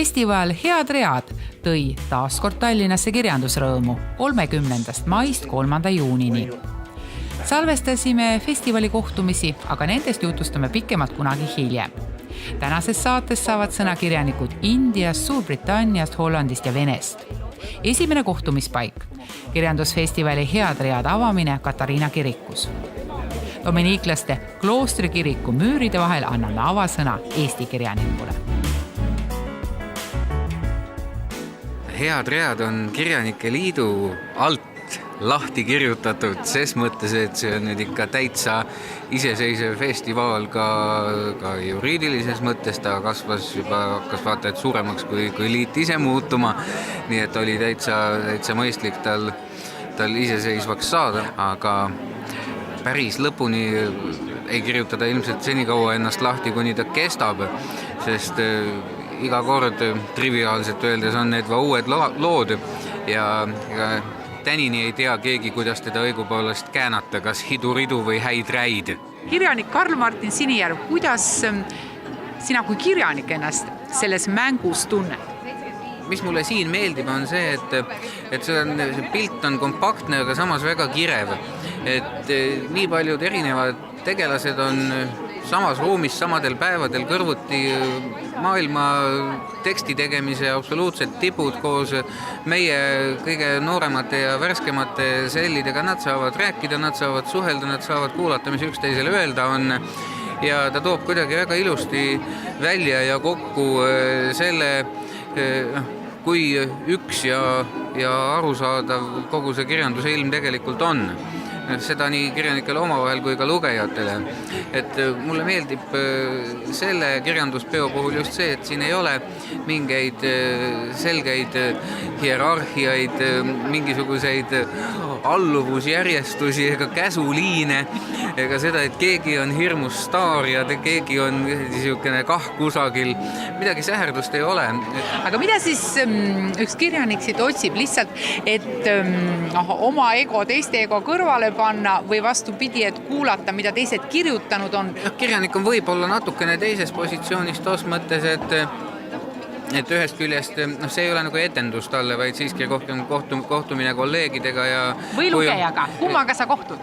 Festival HeadRead tõi taaskord Tallinnasse kirjandusrõõmu 30. maist 3. juunini. Salvestasime festivali kohtumisi, aga nendest jutustame pikemalt kunagi hiljem. Tänases saates saavad sõna kirjanikud Indiast, Suurbritanniast, Hollandist ja Venest. Esimene kohtumispaik, kirjandusfestivali HeadRead avamine Katariina kirikus. Dominiiklaste kloostri kiriku müüride vahel anname avasõna Eesti kirjanikule. HeadRead on Kirjanike Liidu alt lahti kirjutatud, ses mõttes, et see on nüüd ikka täitsa iseseisev festival ka juriidilises mõttes. Ta kasvas vaata et suuremaks kui liit ise muutuma, nii et oli täitsa mõistlik tal iseseisvaks saada, aga päris lõpuni ei kirjutada ilmselt senikaua ennast lahti, kuni ta kestab, sest iga kord triviaalselt öeldes on need uued lood ja tänini ei tea keegi, kuidas teda õigupoolest käänata, kas hiduridu või HeadRead. Kirjanik Karl Martin Sinijärv, kuidas sina kui kirjanik ennast selles mängus tunned? Mis mulle siin meeldib on see, et see pilt on kompaktne, aga samas väga kirev. Et nii paljud erinevad tegelased on samas ruumis, samadel päevadel kõrvuti maailma teksti tegemise absoluutselt tipud koos meie kõige nooremate ja värskemate sellidega. Nad saavad rääkida, nad saavad suhelda, nad saavad kuulata, mis üksteisele öelda on. Ja ta toob kuidagi väga ilusti välja ja kokku selle, kui üks ja arusaadav kogu see kirjanduse ilm tegelikult on. Seda nii kirjanikele omavahel kui ka lugejatele. Et mulle meeldib selle kirjanduspeo puhul just see, et siin ei ole mingeid selgeid hierarhiaid, mingisuguseid alluvusjärjestusi ega käsuliine, ega seda, et keegi on hirmus staar ja keegi on niisugune kusagil. Midagi säherdust ei ole. Aga mida siis üks kirjanik siit otsib? Lihtsalt, et oma ego teiste ego kõrvale panna või vastupidi, et kuulata, mida teised kirjutanud on? Kirjanik on võib-olla natukene teises positsioonis tos mõttes, et ühest küljest see ei ole nagu etendus talle, vaid siiski rohkem kohtumine kolleegidega ja või lugejaga. Kummaga sa kohtud?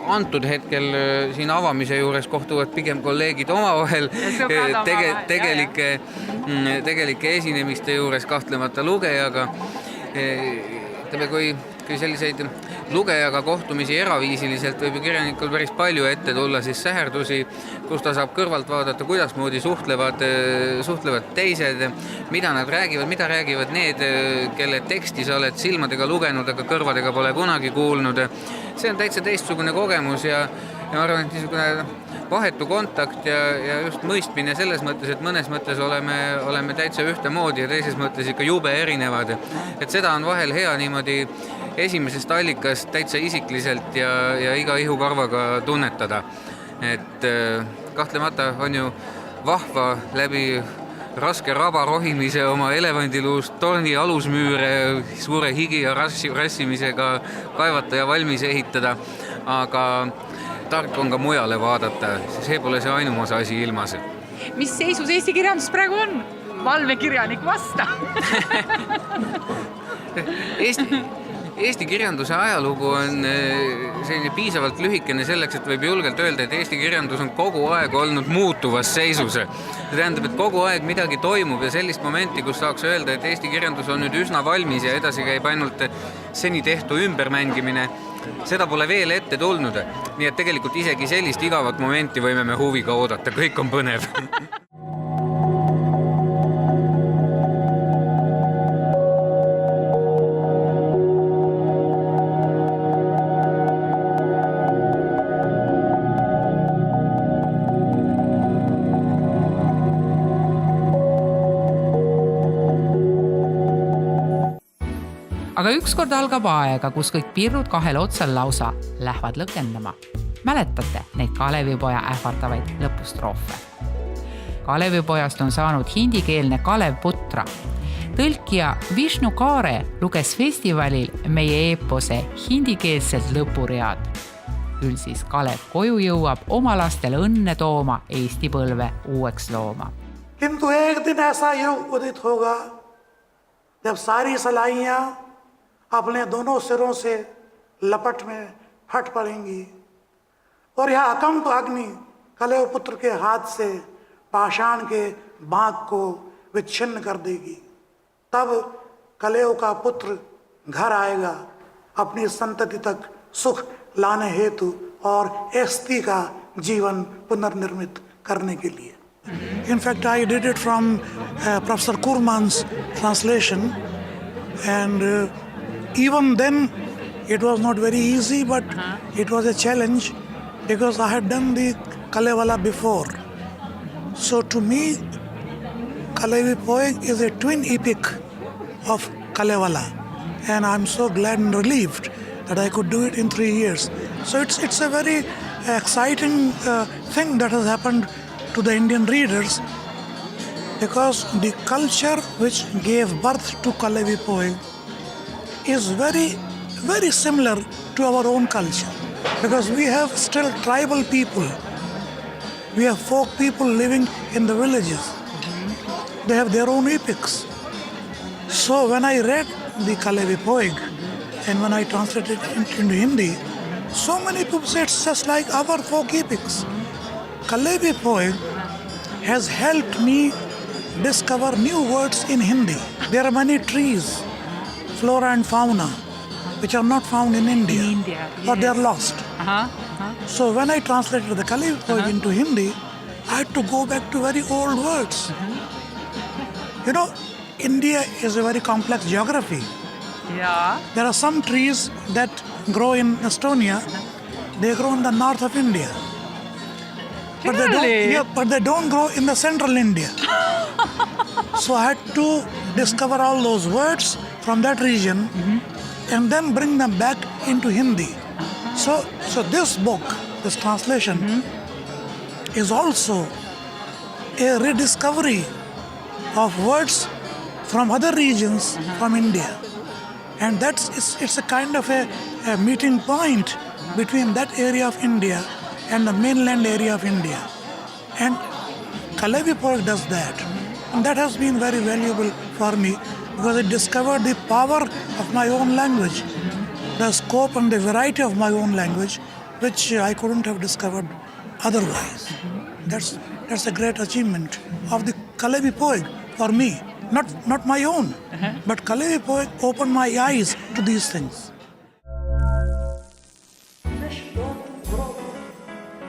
Antud hetkel siin avamise juures kohtuvad pigem kolleegid omavahel, tegelike esinemiste juures kahtlemata lugejaga. Kui selliseid lugejaga kohtumisi eraviisiliselt võib ju kirjanikul päris palju ette tulla, siis säherdusi, kus ta saab kõrvalt vaadata, kuidas moodi suhtlevad teised, mida nad räägivad, mida räägivad need, kelle teksti sa oled silmadega lugenud, aga kõrvadega pole kunagi kuulnud. See on täitsa teistsugune kogemus ja ma arvan, et niisugune vahetu kontakt ja just mõistmine selles mõttes, et mõnes mõttes oleme täitsa ühte moodi ja teises mõttes ikka jube erinevad. Et seda on vahel hea niimoodi esimesest allikast täitsa isikliselt ja iga ihukarvaga tunnetada. Et kahtlemata on ju vahva läbi raske raba rohimise oma elevandiluust torni alusmüüre suure higi ja rassimisega kaevata ja valmis ehitada, aga tark on ka mujale vaadata, see pole see ainumas asi ilmas. Mis seisus Eesti kirjandus praegu on? Valvekirjanik vasta! Eesti kirjanduse ajalugu on selline piisavalt lühikene selleks, et võib julgelt öelda, et Eesti kirjandus on kogu aeg olnud muutuvas seisus. See tähendab, et kogu aeg midagi toimub ja sellist momenti, kus saaks öelda, et Eesti kirjandus on nüüd üsna valmis ja edasi käib ainult seni tehtu ümbermängimine. Seda pole veel ette tulnud. Nii et tegelikult isegi sellist igavat momenti võime me huviga oodata. Kõik on põnev. Aga ükskord algab aega, kus kõik pirrud kahel otsal lausa lähevad lõkendama. Mäletate neid Kalevipoja ähvardavaid lõpustroofe? Kalevipojast on saanud hindikeelne Kalevipoja. Tõlkija Vishnu Khare luges festivalil meie eepose hindikeelselt lõpuread. Küll siis Kalev koju jõuab oma lastele õnne tooma Eesti põlve uueks looma. किंतु एक दिन ऐसा युग उदित होगा जब सारी सलाइयाँ अपने दोनों सिरों से लपट में फट पड़ेंगी और यह अकंप अग्नि कलेव पुत्र के हाथ से पाषाण के बांक को विच्छिन्न कर देगी। तब कलेव का पुत्र घर आएगा अपनी संतति तक सुख लाने हेतु और एस्ती का जीवन पुनर्निर्मित करने के लिए। In fact, I did it from Professor Kurman's translation, and even then it was not very easy, but it was a challenge because I had done the Kalevala before. So to me, Kalevipoja is a twin epic of Kalevala, and I'm so glad and relieved that I could do it in 3 years. So it's a very exciting thing that has happened to the Indian readers, because the culture which gave birth to Kalevipoja is very, very similar to our own culture, because we have still tribal people. We have folk people living in the villages. They have their own epics. So when I read the Kalevipoja and when I translated it into Hindi, so many people say it's just like our folk epics. Kalevipoja has helped me discover new words in Hindi. There are many trees, flora and fauna, which are not found in India, or they are lost. So when I translated the Kalevipoja into Hindi, I had to go back to very old words. You know, India is a very complex geography. Yeah. There are some trees that grow in Estonia, they grow in the north of India. But they don't grow in the central India. So I had to discover all those words from that region and then bring them back into Hindi. So this book, this translation, is also a rediscovery of words from other regions from India. And it's a kind of a meeting point between that area of India and the mainland area of India. And Kalevipoja does that. And that has been very valuable for me because it discovered the power of my own language, the scope and the variety of my own language, which I couldn't have discovered otherwise. That's a great achievement of the Kalevipoja for me. Not my own, but Kalevipoja opened my eyes to these things.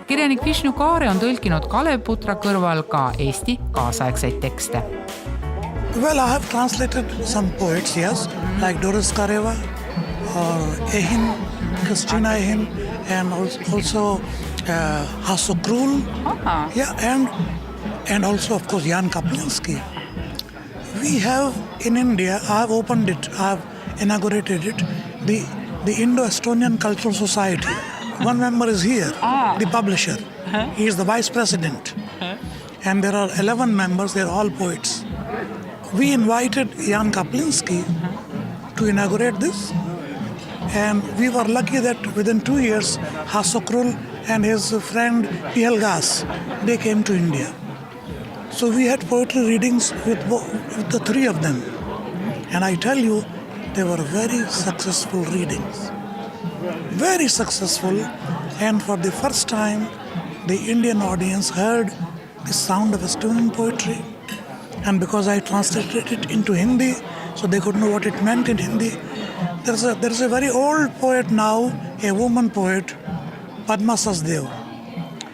Kirjanik Vishnu Khare on tõlkinud Kaleviputra kõrval ka Eesti kaasaegseid tekste. Well, I have translated some poets, yes, like Doris Kareva or Ehin, Christina Ehin, and also Hasso Krul, yeah, and also, of course, Jan Kaplinski. We have in India, I have opened it, I have inaugurated it, the Indo-Estonian Cultural Society. One member is here, the publisher. He is the vice president. And there are 11 members, they are all poets. We invited Jan Kaplinski to inaugurate this. And we were lucky that within 2 years, Hasso Krul and his friend P.L. Gas, they came to India. So we had poetry readings with the three of them. And I tell you, they were very successful readings. Very successful, and for the first time, the Indian audience heard the sound of Estonian poetry. And because I translated it into Hindi, so they could know what it meant in Hindi. There is a very old poet now, a woman poet, Padma Sasdev.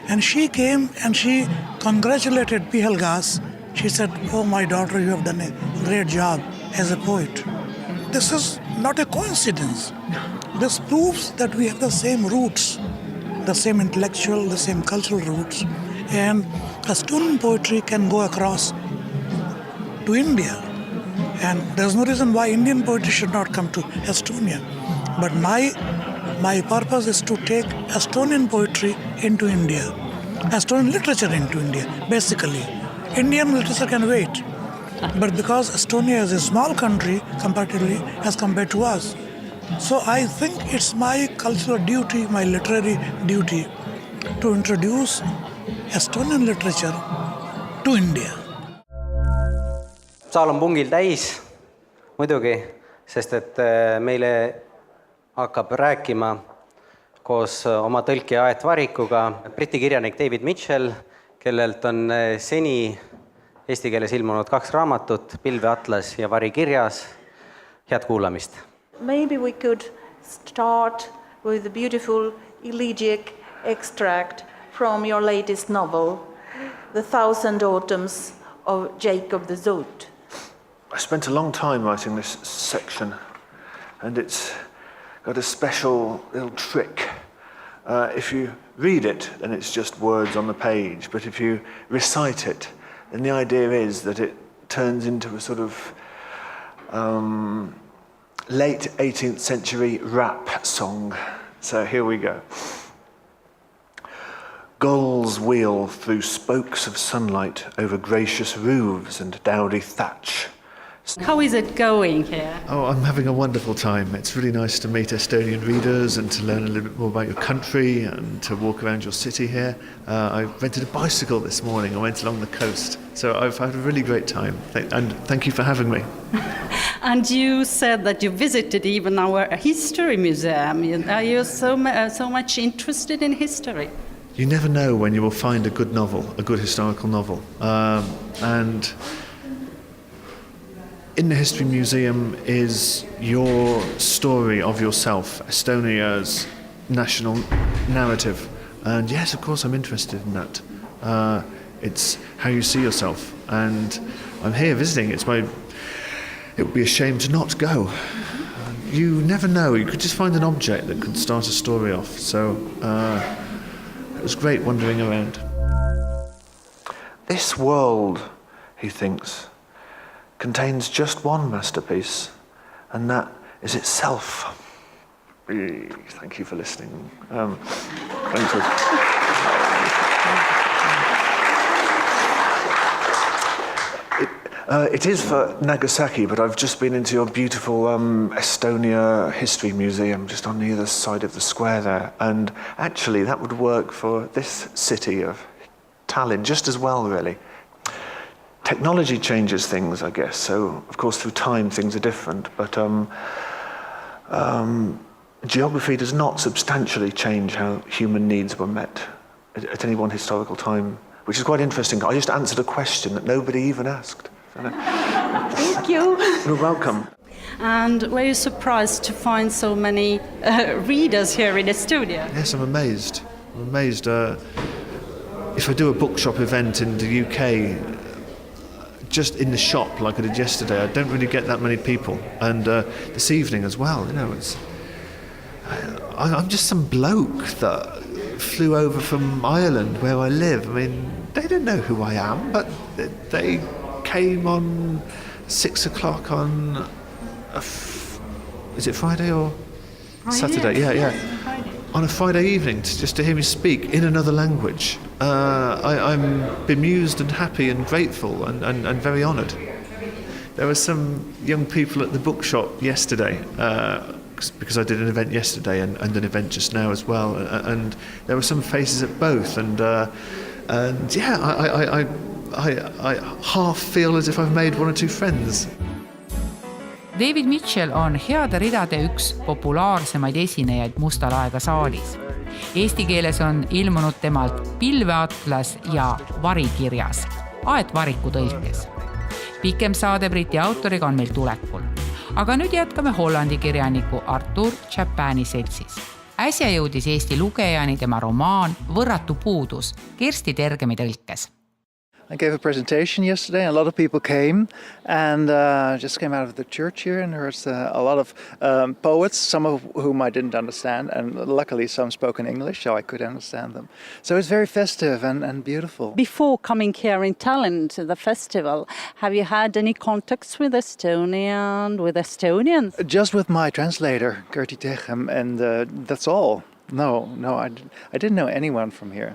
And she came and she congratulated P. Helgas. She said, "Oh, my daughter, you have done a great job as a poet." This is not a coincidence. This proves that we have the same roots, the same intellectual, the same cultural roots. And Estonian poetry can go across to India. And there's no reason why Indian poetry should not come to Estonia. But my purpose is to take Estonian poetry into India, Estonian literature into India, basically. Indian literature can wait. But because Estonia is a small country comparatively as compared to us, so I think it's my cultural duty, my literary duty, to introduce Estonian literature to India. Saal on pungil täis, muidugi, sest et meile hakkab rääkima koos oma tõlkija Varikuga Briti kirjanik David Mitchell, kellelt on seni eesti keeles ilmunud 2 raamatut, Pilveatlas ja Varikirjas. Head kuulamist. Maybe we could start with a beautiful elegiac extract from your latest novel, The Thousand Autumns of Jacob the Zoot. I spent a long time writing this section, and it's got a special little trick. If you read it, then it's just words on the page, but if you recite it, then the idea is that it turns into a sort of late 18th century rap song. So here we go. Gulls wheel through spokes of sunlight over gracious roofs and dowdy thatch. How is it going here? Oh, I'm having a wonderful time. It's really nice to meet Estonian readers and to learn a little bit more about your country and to walk around your city here. I rented a bicycle this morning. I went along the coast. So I've had a really great time. And thank you for having me. And you said that you visited even our history museum. Are you so much interested in history? You never know when you will find a good novel, a good historical novel. And in the History Museum is your story of yourself, Estonia's national narrative. And yes, of course, I'm interested in that. It's how you see yourself. And I'm here visiting. It would be a shame to not go. You never know. You could just find an object that could start a story off. So it was great wandering around. This world, he thinks, contains just one masterpiece, and that is itself. Thank you for listening. Thank you. It is for Nagasaki, but I've just been into your beautiful Estonia History Museum, just on the other side of the square there, and actually that would work for this city of Tallinn just as well, really. Technology changes things, I guess. So, of course, through time, things are different. But geography does not substantially change how human needs were met at any one historical time, which is quite interesting. I just answered a question that nobody even asked. Thank you. You're welcome. And were you surprised to find so many readers here in Estonia? Yes, I'm amazed. If I do a bookshop event in the UK, just in the shop like I did yesterday, I don't really get that many people. And this evening as well, I'm just some bloke that flew over from Ireland where I live. I mean, they don't know who I am, but they came on 6 o'clock on is it Friday or Saturday? Yeah. Friday. On a Friday evening, just to hear me speak in another language. I'm bemused and happy and grateful and very honoured. There were some young people at the bookshop yesterday, because I did an event yesterday and an event just now as well, and there were some faces at both, and yeah, I half feel as if I've made 1 or 2 friends. David Mitchell on heade ridade üks populaarsemaid esinejaid Mustal aega saalis. Eesti keeles on ilmunud temalt Pilveatlas ja Varikirjas, Variku tõlkes. Pikem saade Briti autoriga on meil tulekul. Aga nüüd jätkame Hollandi kirjaniku Artur Japini seltsis. Äsja jõudis Eesti lugejani tema romaan Võrratu puudus Kersti Tergemi tõlkes. I gave a presentation yesterday, and a lot of people came, and just came out of the church here, and there's a lot of poets, some of whom I didn't understand, and luckily some spoke in English, so I could understand them. So it's very festive and beautiful. Before coming here in Tallinn to the festival, have you had any contacts with Estonia, with Estonians? Just with my translator, Gertie Techem, and that's all. No, I didn't know anyone from here.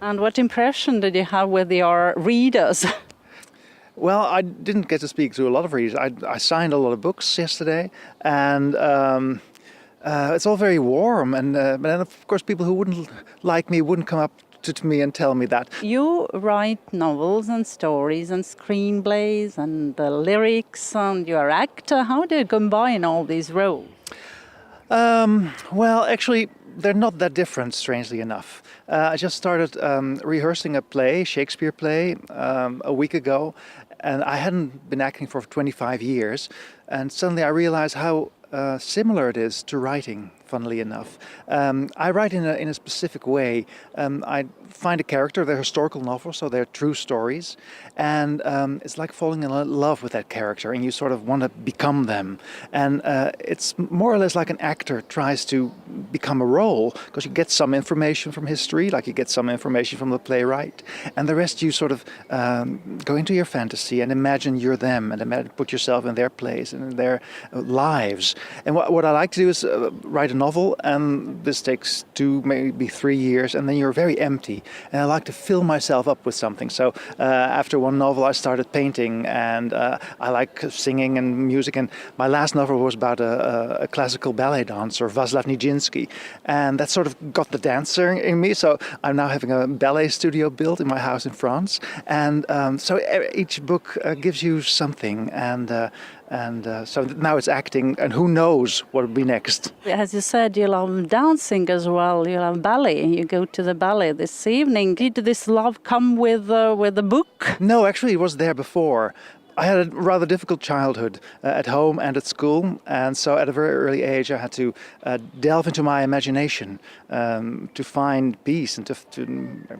And what impression did you have with your readers? Well, I didn't get to speak to a lot of readers. I signed a lot of books yesterday, and it's all very warm. And but then, of course, people who wouldn't like me wouldn't come up to me and tell me that. You write novels and stories and screenplays and the lyrics, and you're an actor. How do you combine all these roles? Well, actually, they're not that different, strangely enough. I just started rehearsing a play, Shakespeare play, a week ago, and I hadn't been acting for 25 years, and suddenly I realized how similar it is to writing, funnily enough. I write in a specific way. I find a character, they're historical novels, so they're true stories, and it's like falling in love with that character, and you sort of want to become them. And it's more or less like an actor tries to become a role, because you get some information from history, like you get some information from the playwright, and the rest you sort of go into your fantasy and imagine you're them, and put yourself in their place and in their lives. And what I like to do is write a novel, and this takes 2, maybe 3 years, and then you're very empty. And I like to fill myself up with something. So after one novel, I started painting, and I like singing and music. And my last novel was about a classical ballet dancer, Václav Nijinsky, and that sort of got the dancer in me. So I'm now having a ballet studio built in my house in France, and so each book gives you something, and so now it's acting, and who knows what will be next. As you said, you love dancing as well. You love ballet. You go to the ballet this evening. Did this love come with the book? No, actually, it was there before. I had a rather difficult childhood at home and at school, and so at a very early age I had to delve into my imagination to find peace and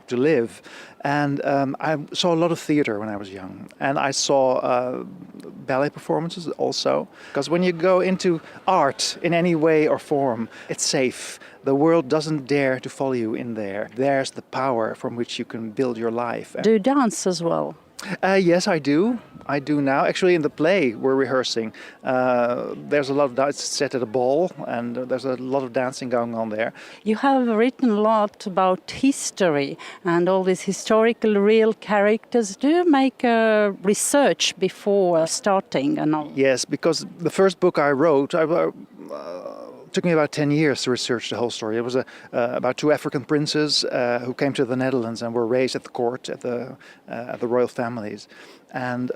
to live. And I saw a lot of theater when I was young, and I saw ballet performances also, because when you go into art in any way or form, it's safe. The world doesn't dare to follow you in there. There's the power from which you can build your life. Do you dance as well? Yes, I do. I do now. Actually, in the play we're rehearsing. There's a lot of it's set at a ball, and there's a lot of dancing going on there. You have written a lot about history and all these historical real characters. Do you make research before starting a novel? Yes, because the first book I wrote, took me about 10 years to research the whole story. It was about 2 African princes who came to the Netherlands and were raised at the court, at the royal families. And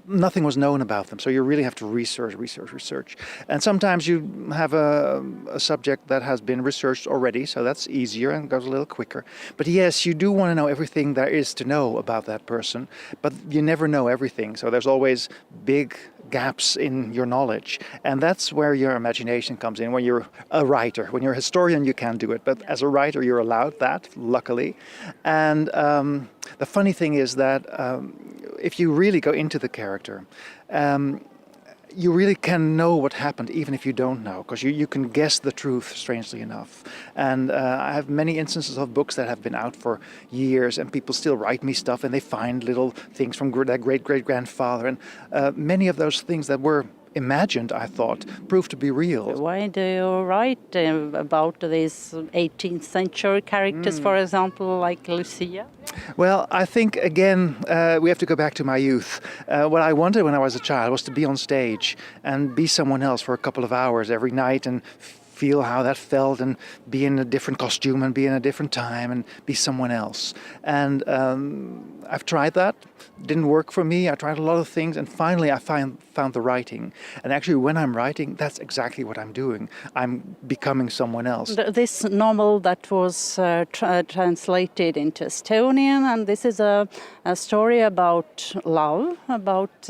nothing was known about them, so you really have to research. And sometimes you have a subject that has been researched already, so that's easier and goes a little quicker. But yes, you do want to know everything there is to know about that person, but you never know everything, so there's always big gaps in your knowledge, and that's where your imagination comes in. When you're a writer, when you're a historian, you can't do it, but as a writer you're allowed that, luckily. And the funny thing is that if you really go into the character, you really can know what happened even if you don't know, because you can guess the truth, strangely enough. And I have many instances of books that have been out for years, and people still write me stuff, and they find little things from their great-great-grandfather, and many of those things that were imagined, I thought, proved to be real. Why do you write about these 18th century characters, for example, like Lucia? Well, I think, again, we have to go back to my youth. What I wanted when I was a child was to be on stage and be someone else for a couple of hours every night and feel how that felt, and be in a different costume and be in a different time and be someone else. And I've tried that. Didn't work for me. I tried a lot of things, and finally I found the writing. And actually when I'm writing, that's exactly what I'm doing. I'm becoming someone else. This novel that was translated into Estonian, and this is a story about love, about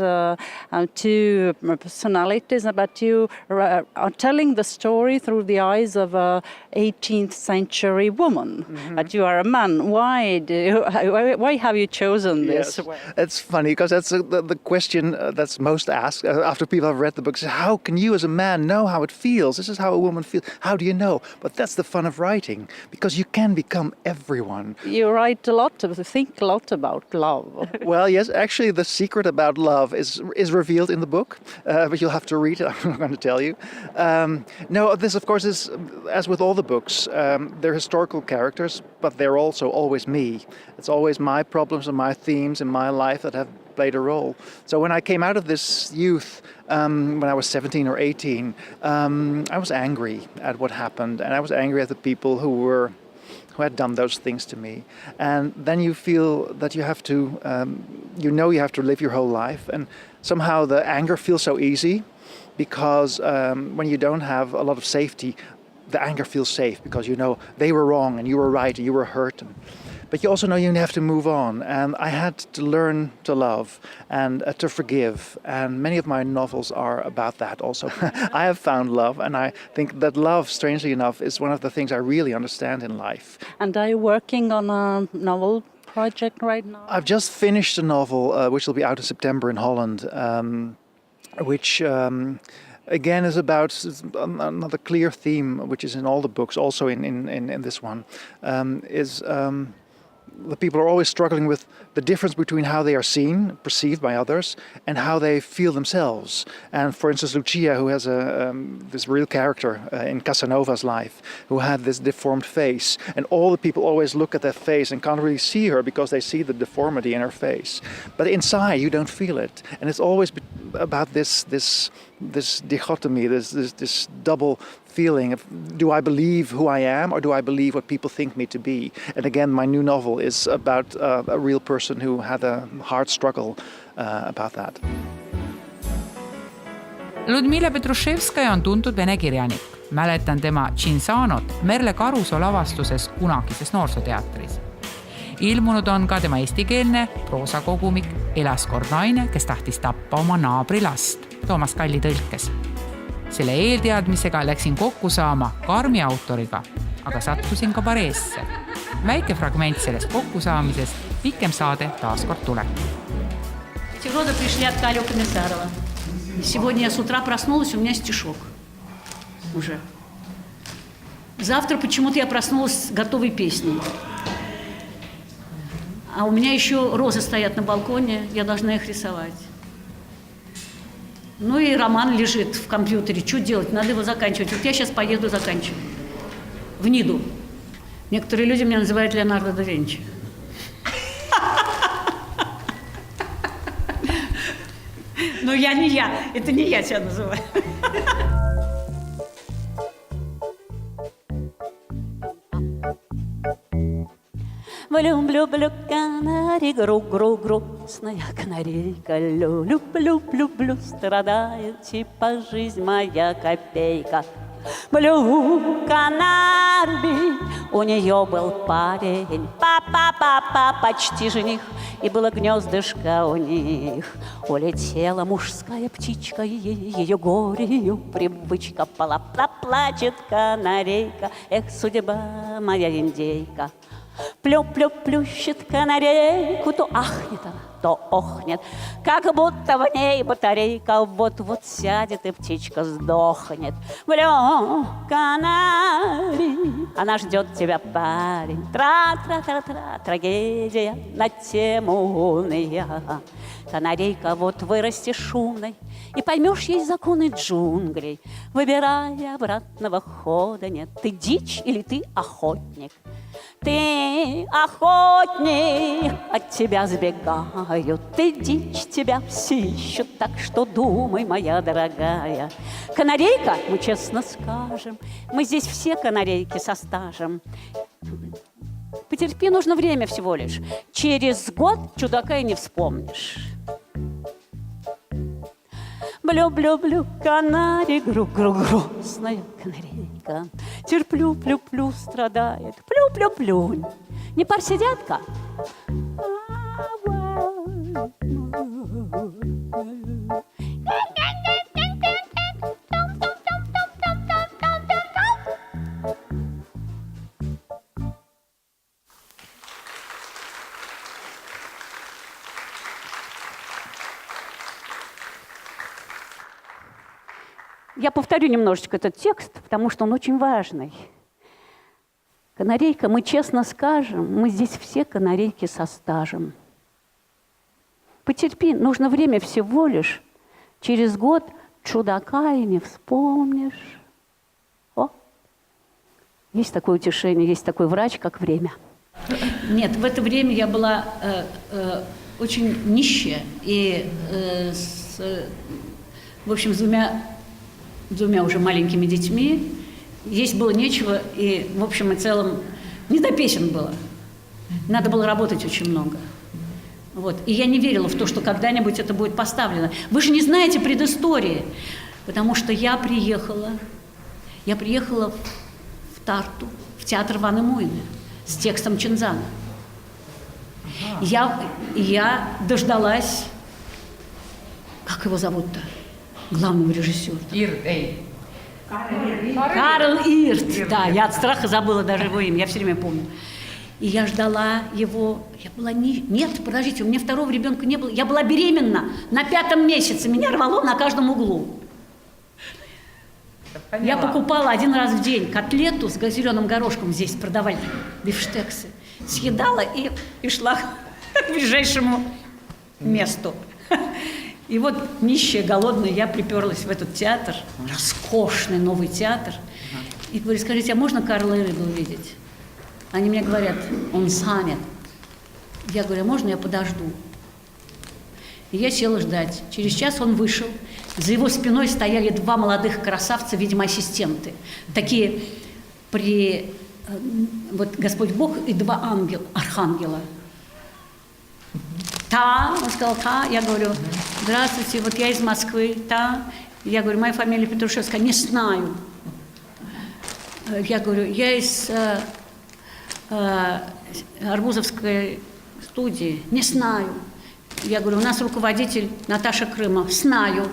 2 personalities, but you are telling the story through the eyes of a 18th century woman. But you are a man. Why have you chosen this way? It's funny, because that's the question that's most asked after people have read the book. How can you as a man know how it feels? This is how a woman feels. How do you know? But that's the fun of writing, because you can become everyone. You write a lot, think a lot about love. Well, yes, actually the secret about love is revealed in the book, but you'll have to read it. I'm not going to tell you. No, this of course is, as with all the books, they're historical characters, but they're also always me. It's always my problems and my themes in my life that have played a role. So when I came out of this youth, when I was 17 or 18, I was angry at what happened, and I was angry at the people who who had done those things to me. And then you feel that you have to, you have to live your whole life. And somehow the anger feels so easy because when you don't have a lot of safety, the anger feels safe because you know they were wrong and you were right and you were hurt. But you also know you have to move on. And I had to learn to love and to forgive. And many of my novels are about that also. I have found love, and I think that love, strangely enough, is one of the things I really understand in life. And are you working on a novel project right now? I've just finished a novel, which will be out in September in Holland, which... again, is about another clear theme, which is in all the books, also in this one, is the people are always struggling with the difference between how they are seen, perceived by others, and how they feel themselves. And for instance, Lucia, who has this real character in Casanova's life, who had this deformed face, and all the people always look at that face and can't really see her because they see the deformity in her face. But inside, you don't feel it, and it's always about this dichotomy, this double feeling of, do I believe who I am or do I believe what people think me to be? And again, my new novel is about a real person who had a hard struggle about that. Ljudmilla Petruševskaja on tuntud vene kirjanik. Mäletan tema Cinzanot Merle Karusoo lavastuses kunagises noorsooteatris. Ilmunud on ka tema eestikeelne proosakogumik Elas, naine, tahtis tappa oma naabri last Toomas Kalli tõlkes. Selle eelteadmisega läksin kokku saama Karmi autoriga, aga sattusin ka pareesse. Väike fragment sellest kokkusaamisest, pikem saade taaskord tuleb. Года пришли от Кали Комиссарова. Сегодня я с утра проснулась, у меня стишок уже. Завтра почему-то я проснулась с готовой песней. А у меня еще розы стоят на балконе, я должна их рисовать. Ну и роман лежит в компьютере. Что делать? Надо его заканчивать. Вот я сейчас поеду заканчивать. В Ниду. Некоторые люди меня называют Леонардо да Винчи. Но я не я. Это не я тебя называю. Люблю канарей, грустная канарейка. Люблю, страдает типа жизнь моя копейка. Блю канарей, у нее был парень, папа, почти жених, и было гнездышко у них. Улетела мужская птичка, ее горе, ее привычка, плачет канарейка, эх, судьба моя индейка. Плющит канарейку, то ахнет она, то охнет, как будто в ней батарейка вот-вот сядет и птичка сдохнет. Блю, канарей, она ждет тебя, парень. Тра-тра-тра-тра, трагедия на тему уния. Канарейка, вот вырасти шумной, и поймешь ей законы джунглей. Выбирай обратного хода, нет, ты дичь или ты охотник. Ты охотник, от тебя сбегают, ты дичь, тебя все ищут, так что думай, моя дорогая. Канарейка, мы честно скажем, мы здесь все канарейки со стажем. Потерпи, нужно время всего лишь. Через год чудака и не вспомнишь. Блю, канарей, грустная канарейка. Терплю, плю, страдает. Плю. Не парься, дядка. Я повторю немножечко этот текст, потому что он очень важный. Канарейка, мы честно скажем, мы здесь все канарейки со стажем. Потерпи, нужно время всего лишь. Через год чудака и не вспомнишь. О, есть такое утешение, есть такой врач, как время. Нет, в это время я была очень нищая и, в общем, с двумя уже маленькими детьми. Есть было нечего, и в общем и целом Не до песен было. Надо было работать очень много. Вот. И я не верила в то, что когда-нибудь это будет поставлено. Вы же не знаете предыстории. Потому что я приехала в Тарту, в театр Ванемуйне с текстом Чинзана. Я дождалась, как его зовут-то, главного режиссера. Карл Ирт. Да, я от страха забыла даже его имя, я все время помню. И я ждала его, нет, подождите, у меня второго ребенка не было, я была беременна на 5-м месяце, меня рвало на каждом углу. Я покупала 1 раз в день котлету с зеленым горошком, здесь продавали бифштексы, съедала и шла к ближайшему месту. И вот нищая, голодная, я приперлась в этот театр, роскошный новый театр, и говорю, скажите, а можно Карла Ирыда увидеть? Они мне говорят, он занят. Я говорю, а можно я подожду? И я села ждать. Через час он вышел. За его спиной стояли 2 молодых красавца, видимо, ассистенты. Такие вот Господь Бог и 2 архангела. Он сказал, я говорю, здравствуйте, вот я из Москвы, Я говорю, моя фамилия Петрушевская, не знаю. Я говорю, я из Арбузовской студии, не знаю. Я говорю, у нас руководитель Наташа Крымов, знаю.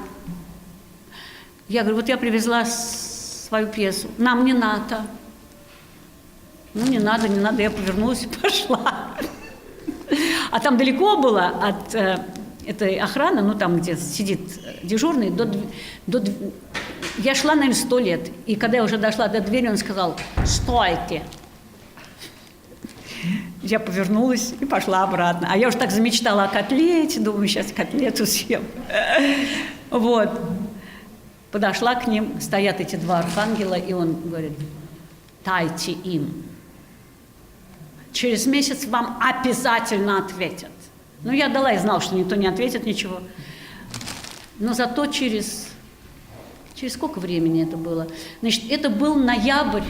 Я говорю, вот я привезла свою пьесу, нам не надо. Ну, не надо, я повернулась и пошла. А там далеко было от этой охраны, ну, там, где сидит дежурный, я шла, наверное, 100 лет. И когда я уже дошла до двери, он сказал, стойте. Я повернулась и пошла обратно. А я уже так замечтала о котлете, думаю, сейчас котлету съем. Вот. Подошла к ним, стоят эти 2 архангела, и он говорит, дайте им. Через месяц вам обязательно ответят. Ну, я дала и знала, что никто не ответит ничего. Но зато через сколько времени это было? Значит, это был ноябрь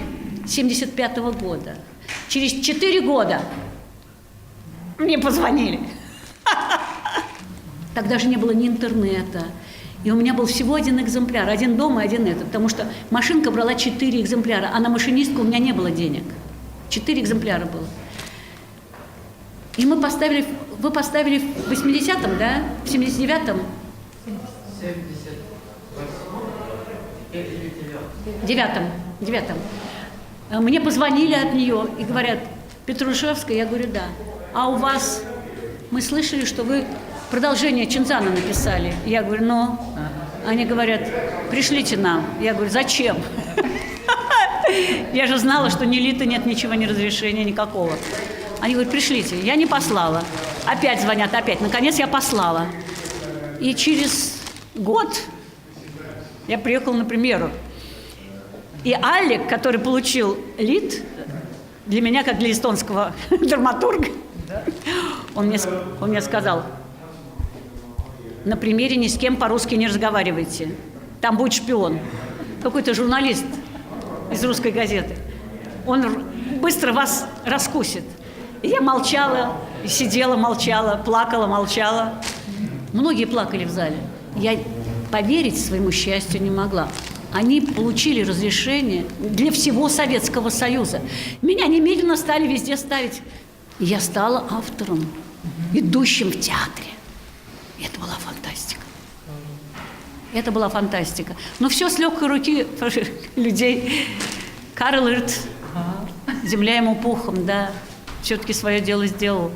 1975 года. Через 4 года мне позвонили. Тогда же не было ни интернета. И у меня был всего 1 экземпляр. 1 дома и 1 это. Потому что машинка брала 4 экземпляра, а на машинистку у меня не было денег. 4 экземпляра было. И вы поставили в 80-м, да? В 79-м? 9-м. Мне позвонили от нее и говорят, Петрушевская, я говорю, да. А у вас, мы слышали, что вы продолжение Чинзана написали. Я говорю, ну, они говорят, пришлите нам. Я говорю, зачем? Я же знала, что ни лита нет, ничего, ни разрешения никакого. Они говорят, пришлите. Я не послала. Опять звонят, опять. Наконец я послала. И через год я приехала на премьеру. И Алик, который получил лит, для меня, как для эстонского драматурга, он мне сказал, на премьере ни с кем по-русски не разговаривайте. Там будет шпион. Какой-то журналист из русской газеты. Он быстро вас раскусит. И я молчала, и сидела, молчала, плакала, молчала. Многие плакали в зале. Я поверить своему счастью не могла. Они получили разрешение для всего Советского Союза. Меня немедленно стали везде ставить. И я стала автором, идущим в театре. И это была фантастика. Это была фантастика. Но все с легкой руки людей. Карл Ирт, земля ему пухом, да, все-таки свое дело сделал.